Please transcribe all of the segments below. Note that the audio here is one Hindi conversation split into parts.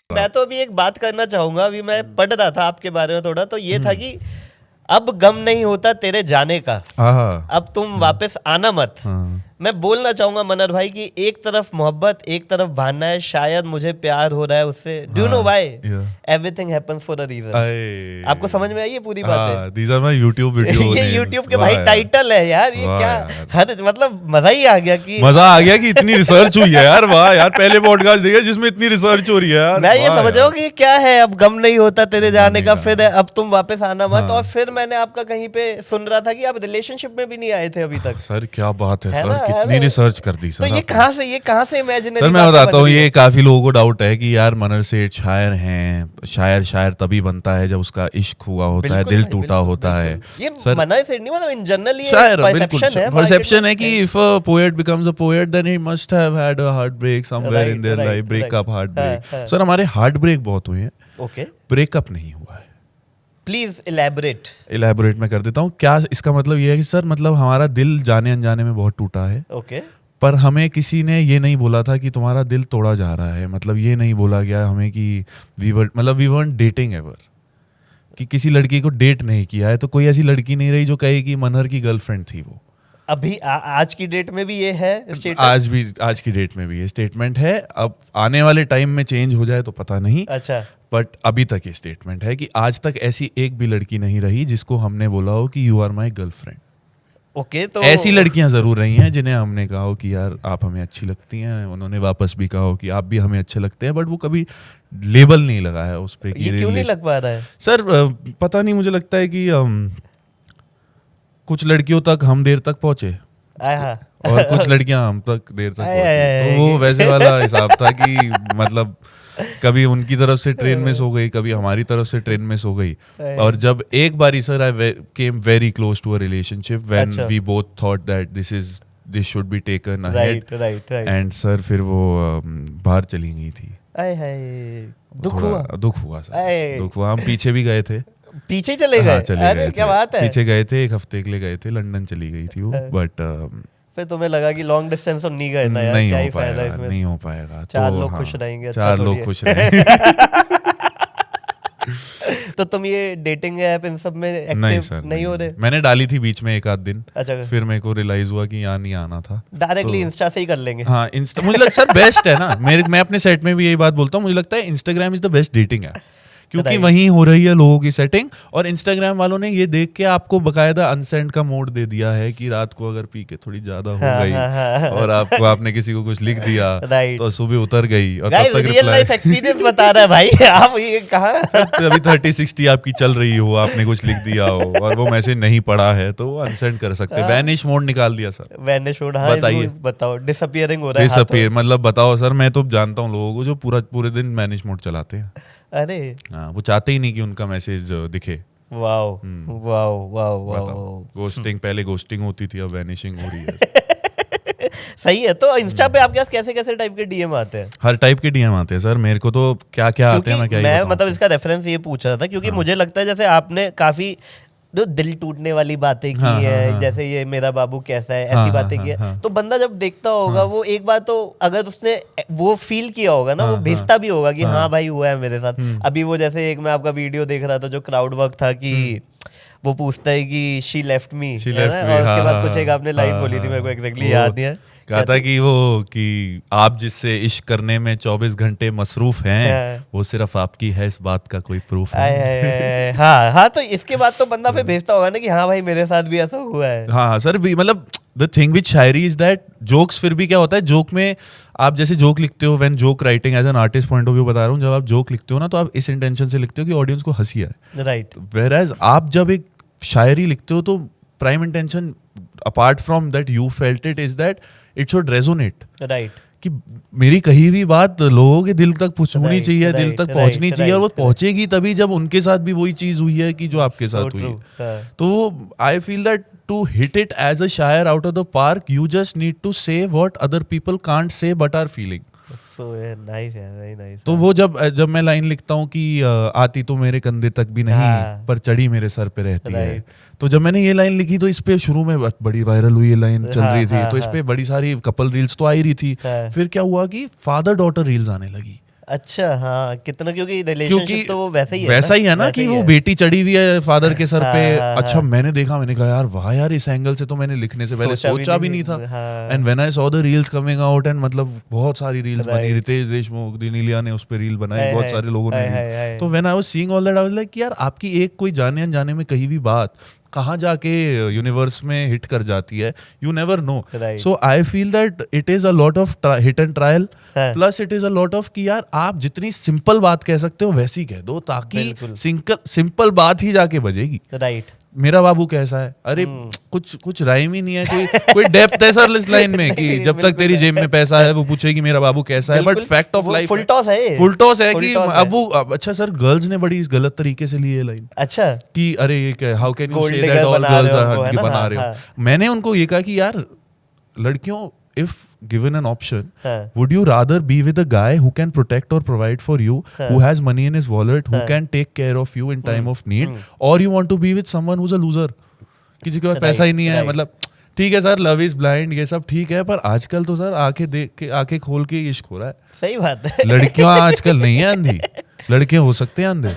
मैं तो अभी एक बात करना चाहूंगा, अभी मैं पढ़ रहा था आपके बारे में थोड़ा, तो ये था कि अब गम नहीं होता तेरे जाने का, अब तुम वापस आना मत। मैं बोलना चाहूंगा मनर भाई कि एक तरफ मोहब्बत, एक तरफ बहाना है, शायद मुझे प्यार हो रहा है उससे। Do you know why? Everything happens for a reason. आपको समझ में आई ये पूरी बात? These are my YouTube video ये YouTube के भाई टाइटल है यार, ये क्या हर मतलब मजा ही आ गया कि इतनी रिसर्च हुई है यार। वाह यार, पहले पॉडकास्ट देखा जिसमें इतनी रिसर्च हो रही है यार। मैं ये समझ रहा हूँ कि क्या है, अब गम नहीं होता तेरे जाने का, फिर अब तुम वापस आना मत। और फिर मैंने आपका कहीं पे सुन रहा था कि आप रिलेशनशिप में भी नहीं आए थे अभी तक। सर क्या बात है सर, कितनी रिसर्च कर दी सर। तो ये कहाँ से इमेजिनरी? सर मैं बताता हूँ, ये काफी लोगों को डाउट है कि यार मनर सेठ शायर हैं। शायर तभी बनता है जब उसका इश्क हुआ होता है, दिल टूटा होता है। ये मनर सेठ नहीं, मतलब इन जनरल ये परसेप्शन है कि if a poet becomes a poet then he must have had a heartbreak somewhere in their life. Breakup, heartbreak. Sir हमारे हार्ट ब्रेक बहुत हुए हैं, ओके, ब्रेकअप नहीं हुआ है। प्लीज इलैबोरेट मैं कर देता हूँ। क्या इसका मतलब ये है कि सर मतलब हमारा दिल जाने अनजाने में बहुत टूटा है, ओके, पर हमें किसी ने ये नहीं बोला था कि तुम्हारा दिल तोड़ा जा रहा है। मतलब ये नहीं बोला गया हमें कि वी weren't dating ever, कि किसी लड़की को डेट नहीं किया है। तो कोई ऐसी लड़की नहीं रही जो कहे कि मनहर की गर्लफ्रेंड थी वो। अभी आज की डेट में भी ये है स्टेटमेंट? आज की डेट में भी ये स्टेटमेंट है। अब आने वाले टाइम में चेंज हो जाए तो पता नहीं। अच्छा, बट अभी तक ये स्टेटमेंट है कि आज तक ऐसी एक भी लड़की नहीं रही जिसको हमने बोला हो कि you are my girlfriend. Okay, तो ऐसी लड़कियां जरूर रही हैं जिन्हें हमने कहा हो कि यार आप हमें अच्छी लगती हैं, उन्होंने वापस भी कहा हो कि आप भी हमें अच्छे लगते हैं, बट वो कभी लेबल नहीं लगाया उस पे। ये क्यों नहीं लग पा रहा है सर? पता नहीं, मुझे लगता है कि कुछ लड़कियों तक हम देर तक पहुंचे और कुछ लड़कियां हम तक देर तक पहुंची। तो वो वैसे वाला हिसाब था कि मतलब कभी उनकी तरफ से ट्रेन मिस हो गई, कभी हमारी तरफ से ट्रेन मिस हो गई। और जब एक बारी sir I came very close to a relationship when we both thought that this should be taken ahead, and sir फिर वो बाहर चली गई थी। दुख हुआ सर, दुख हुआ। हम पीछे भी गए थे, पीछे चले गए। अरे क्या बात है, पीछे गए थे, एक हफ्ते के लिए गए थे, लंदन चली गई थी वो। बट फिर तुम्हें लगा कि लॉन्ग डिस्टेंस तो नहीं गए ना यार, क्या ही फायदा इसमें, नहीं हो पाएगा। चार लोग खुश रहेंगे, चार लोग खुश रहेंगे। तो तुम ये डेटिंग ऐप इन सब में एक्टिव नहीं हो रहे? मैंने डाली थी बीच में एक आध दिन। अच्छा, फिर मेरे को रियलाइज हुआ कि यहाँ नहीं आना था। डायरेक्टली इंस्टा से ही कर लेंगे। हाँ, इंस्टा मुझे लगता है सर बेस्ट है ना। मैं अपने सेट में भी यही बात बोलता हूँ, मुझे लगता है Instagram is the best dating app, क्योंकि वहीं हो रही है लोगों की सेटिंग। और इंस्टाग्राम वालों ने ये देख के आपको बकायदा अनसेंड का मोड दे दिया है कि रात को अगर पी के थोड़ी ज्यादा हो गई और आपने किसी को कुछ लिख दिया तो सुबह उतर गई और तब तक रियल लाइफ एक्सपीरियंस बता रहा है भाई। आप ये कहा अभी 30-60 आपकी चल रही हो, आपने कुछ लिख दिया हो और वो मैसेज नहीं पढ़ा है तो वो अनसेंड कर सकते। वैनिश मोड निकाल दिया सर। वैनिश मोड, बताइए, बताओ। डिसअपीयरिंग हो रहा है। डिसअपीयर मतलब बताओ सर, मैं तो जानता हूँ लोगों को जो पूरे दिन वैनिश मोड चलाते हैं। अरे हाँ, वो चाहते ही नहीं कि उनका मैसेज दिखे। Wow wow wow wow. Ghosting, पहले गोस्टिंग होती थी, अब वैनिशिंग हो रही है। सही है। तो इंस्टा पे आपके पास कैसे कैसे टाइप के डीएम आते हैं? हर टाइप के डीएम आते हैं सर। मेरे को तो क्या क्या आते हैं मैं मतलब इसका रेफरेंस ये पूछ रहा था क्योंकि मुझे लगता है जैसे आपने काफी जो दिल टूटने वाली बातें की है, जैसे ये मेरा बाबू कैसा है, ऐसी बातें की है, तो बंदा जब देखता होगा वो एक बार तो अगर उसने वो फील किया होगा ना, वो भेजता भी होगा कि हाँ भाई हुआ है मेरे साथ। अभी वो जैसे एक मैं आपका वीडियो देख रहा था जो क्राउड वर्क था कि वो पूछता है कि शी लेफ्ट मी, और उसके बाद कुछ एक आपने लाइन बोली थी, मेरे को एग्जैक्टली याद नहीं है, कहा था कि आप जिससे इश्क करने में 24 घंटे मसरूफ हैं वो सिर्फ आपकी है, इस बात का कोई प्रूफ है। हाँ, तो इसके बाद तो बंदा फिर भेजता होगा ना कि हाँ भाई मेरे साथ भी ऐसा हुआ है। हाँ सर, मतलब the thing with Shayari is that jokes, फिर भी क्या होता है जोक में, आप जैसे जोक लिखते हो, when joke writing as an artist point of view बता रहा हूँ, जब आप जोक लिखते हो ना तो आप इस इंटेंशन से लिखते हो कि ऑडियंस को हंसी आए, राइट। वेयर एज आप जब एक शायरी लिखते हो तो prime intention apart from that you felt it is that it should resonate, right, कि मेरी कही हुई बात लोगों के दिल तक पहुंचनी चाहिए, दिल तक पहुंचनी चाहिए, और वो पहुंचेगी तभी जब उनके साथ भी वही चीज हुई है कि जो आपके साथ हुई है। तो I feel that to hit it as a shayar out of the park you just need to say what other people can't say but are feeling. तो वो जब मैं लाइन लिखता हूँ कि आती तो मेरे कंधे तक भी नहीं पर चढ़ी मेरे सर पे रहती है, तो जब मैंने ये लाइन लिखी तो इस पे शुरू में बड़ी वायरल हुई, ये लाइन चल रही थी, तो इस पे बड़ी सारी कपल रील्स तो आ ही रही थी। फिर क्या हुआ कि फादर डॉटर रील्स आने लगी। अच्छा हाँ, कितना, क्योंकि रिलेशनशिप तो वो वैसा ही है ना कि वो बेटी चढ़ी हुई है फादर के सर पे। अच्छा मैंने देखा, मैंने कहा यार वाह यार, इस एंगल से तो मैंने लिखने से पहले सोचा भी नहीं था। And when I saw the reels coming out, and मतलब बहुत सारी रील्स बनी, रितेश देशमुख, दिनीलिया ने उस पे रील बनाई, बहुत सारे लोगों ने। तो when I was seeing all that I was like यार, आपकी एक कोई जाने अनजाने में कहीं भी बात कहाँ जाके यूनिवर्स में हिट कर जाती है, you never know. So I feel that it is a lot of hit and trial, plus it is a lot of कि यार आप जितनी सिंपल बात कह सकते हो वैसी कह दो, ताकि सिंपल बात ही जाके बजेगी। राइट। मेरा बाबू कैसा है, अरे कुछ राइम ही नहीं है, कोई डेप्थ है सर इस लाइन में कि जब तक तेरी जेब में पैसा है वो पूछेगी मेरा बाबू कैसा है, but fact of life full toss है कि अब वो अच्छा सर गर्ल्स ने बड़ी गलत तरीके से ली है लाइन। अच्छा कि अरे ये how can you say that all girls are बना रहे हो। मैंने उनको ये कहा कि यार लड़कियों, if given an option, would you rather be with a guy who can protect or provide for you, who has money in his wallet, who can take care of you in time of need, or you want to be with someone who's a loser, किसी के पास पैसा ही नहीं है। मतलब ठीक है सर, लव इज ब्लाइंड, ये सब ठीक है, पर आजकल तो सर आंखें देख के, आंखें खोल के इश्क हो रहा है। सही बात है। लड़कियां आजकल नहीं है अंधी, लड़के हो सकते हैं अंधे,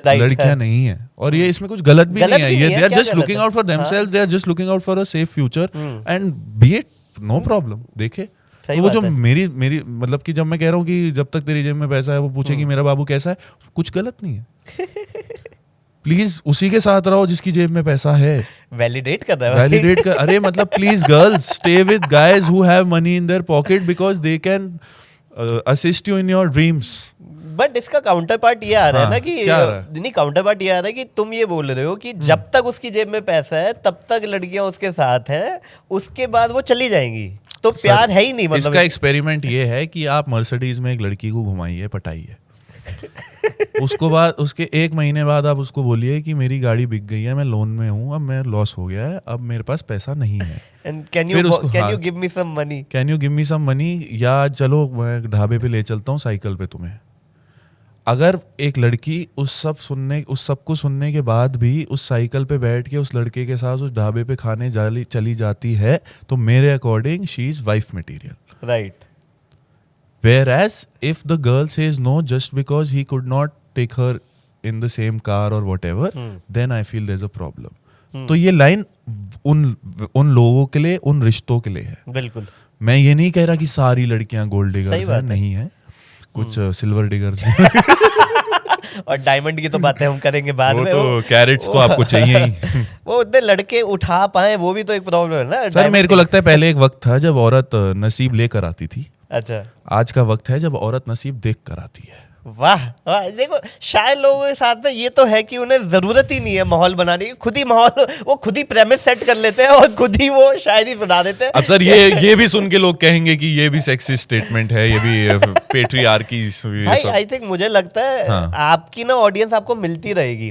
लड़कियां नहीं है। और ये इसमें कुछ गलत भी नहीं है, ये they are just looking out for themselves, they are just looking out for a safe future, and be it no problem. देखे तो वो जो मेरी मतलब कि जब मैं कह रहा हूँ कि जब तक तेरी जेब में पैसा है वो पूछेगी मेरा बाबू कैसा है, कुछ गलत नहीं है। प्लीज उसी के साथ रहो जिसकी जेब में पैसा है। वैलिडेट कर रहा है, वैलिडेट कर, अरे मतलब please girls stay with guys who have money in their pocket because they can assist you in your dreams. But इसका काउंटर पार्ट ये आ रहा है ना कि नहीं, काउंटर पार्ट ये आ रहा है कि तुम ये बोल रहे हो कि जब तक उसकी जेब में पैसा है तब तक लड़कियां उसके साथ हैं, उसके बाद वो चली जाएंगी, तो प्यार है ही नहीं। मतलब इसका एक्सपेरिमेंट ये है कि आप मर्सिडीज में एक लड़की को घुमाइए, पटाइए, उसको बाद उसके 1 महीने बाद आप उसको बोलिए कि मेरी गाड़ी बिक गई है, मैं लोन में हूँ, अब मैं लॉस हो गया है, अब मेरे पास पैसा नहीं है, can you give me some money, can you give me some money, या चलो मैं ढाबे पे ले चलता हूँ साइकिल पे तुम्हें। अगर एक लड़की उस सब को सुनने के बाद भी उस साइकिल पे बैठ के उस लड़के के साथ उस ढाबे पे खाने चली जाती है, तो मेरे according she is wife material. Right. Whereas if the girl says no just because he could not take her in the same car or whatever, then I feel there's a problem. तो ये लाइन उन लोगों के लिए, उन रिश्तों के लिए है। बिल्कुल। मैं ये नहीं कह रहा कि सारी लड़कियां गोल्ड डिगर्स हैं, नहीं है, कुछ सिल्वर डिगर्स और डायमंड की तो बातें हम करेंगे बाद में। तो कैरेट्स तो आपको चाहिए ही। वो उतने लड़के उठा पाए वो भी तो एक प्रॉब्लम है ना। सर मेरे को लगता है पहले एक वक्त था जब औरत नसीब लेकर आती थी। अच्छा। आज का वक्त है जब औरत नसीब देख कर आती है। वाह वाह। देखो शायद लोगों के साथ में ये तो है कि उन्हें जरूरत ही नहीं है माहौल बनाने की, खुद ही माहौल वो खुद ही प्रेमिस सेट कर लेते हैं और खुद ही वो शायरी सुना देते हैं। अब सर ये भी सुन के लोग कहेंगे कि ये भी सेक्सिस्ट स्टेटमेंट है, ये भी पेट्रियार्की। भाई आई थिंक मुझे लगता है आपकी ना ऑडियंस आपको मिलती रहेगी।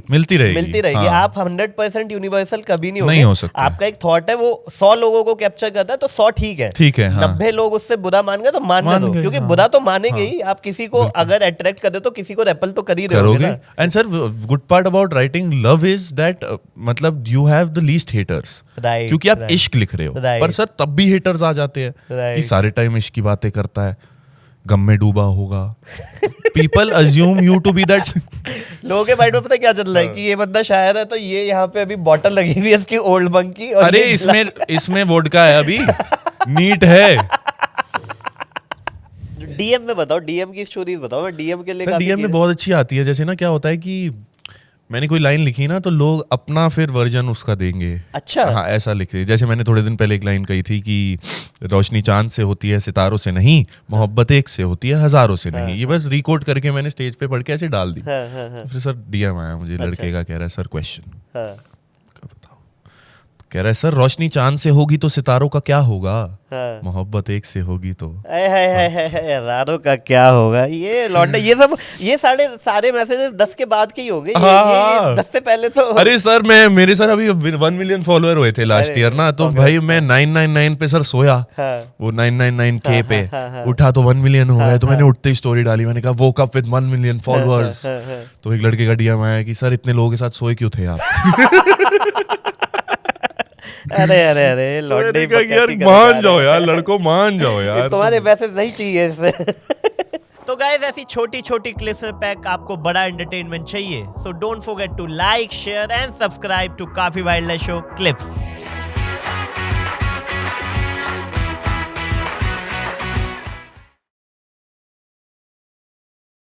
आप 100% यूनिवर्सल कभी नहीं हो सकते। आपका एक थॉट है वो 100 लोगों को कैप्चर करता है तो 100 ठीक है। 90 लोग उससे बुरा मान गए तो मान दो, क्योंकि बुरा तो मानेंगे ही। आप किसी को अगर अट्रैक्ट कर दो तो किसी को रेपल तो कर ही रहोगे ना। And sir good part about writing love is that मतलब you have the least haters, क्योंकि आप इश्क लिख रहे हो। पर सर तब भी हेटर्स आ जाते हैं कि सारे टाइम इश्क की बातें करता है, गम में डूबा होगा। People assume you to be that. लोगों के माइंड में पता क्या चल रहा है कि ये बंदा शायर है तो ये यहाँ पे अभी बॉटल लगी हुई है इसकी ओल्ड बंक की, और अरे इसमें वोडका है, अभी नीट है। डीएम में बताओ, डीएम की स्टोरीज बताओ। मैं डीएम के लिए डीएम में बहुत अच्छी आती है। जैसे ना क्या होता है कि मैंने कोई लाइन लिखी ना तो लोग अपना फिर वर्जन उसका देंगे। अच्छा। हाँ ऐसा लिख रहे। जैसे मैंने थोड़े दिन पहले एक लाइन कही थी कि रोशनी चांद से होती है सितारों से नहीं, मोहब्बत एक से होती है हजारों से नहीं। ये बस रिकॉर्ड करके मैंने स्टेज पे पढ़ के ऐसे डाल दी। फिर सर डीएम आया मुझे लड़के का, कह रहा है सर क्वेश्चन, कह रहा है सर रोशनी चांद से होगी तो सितारों का क्या होगा, मोहब्बत एक से होगी तो हजारों का क्या होगा। ये लौंडे ये सारे मैसेजेस 10 के बाद के ही होंगे। ये 10 से पहले तो अरे सर मेरे सर अभी 1 मिलियन फॉलोअर हुए थे लास्ट ईयर ना, तो भाई मैं 999 पे सर सोया, वो 999K पे उठा तो 1 मिलियन हो गए। तो मैंने उठते ही स्टोरी डाली, मैंने कहा woke up with 1 million followers. तो एक लड़के का डीएम आया कि सर इतने लोगों के साथ सोए क्यों थे आप। अरे लौंडे यार मान जाओ यार, लड़कों मान जाओ यार, तुम्हारे मैसेज नहीं चाहिए इससे। तो गाइस गाइस ऐसी छोटी छोटी क्लिप्स में पैक आपको बड़ा एंटरटेनमेंट चाहिए, so don't forget to like, share and subscribe to काफी वाइल्ड लाइफ शो क्लिप्स।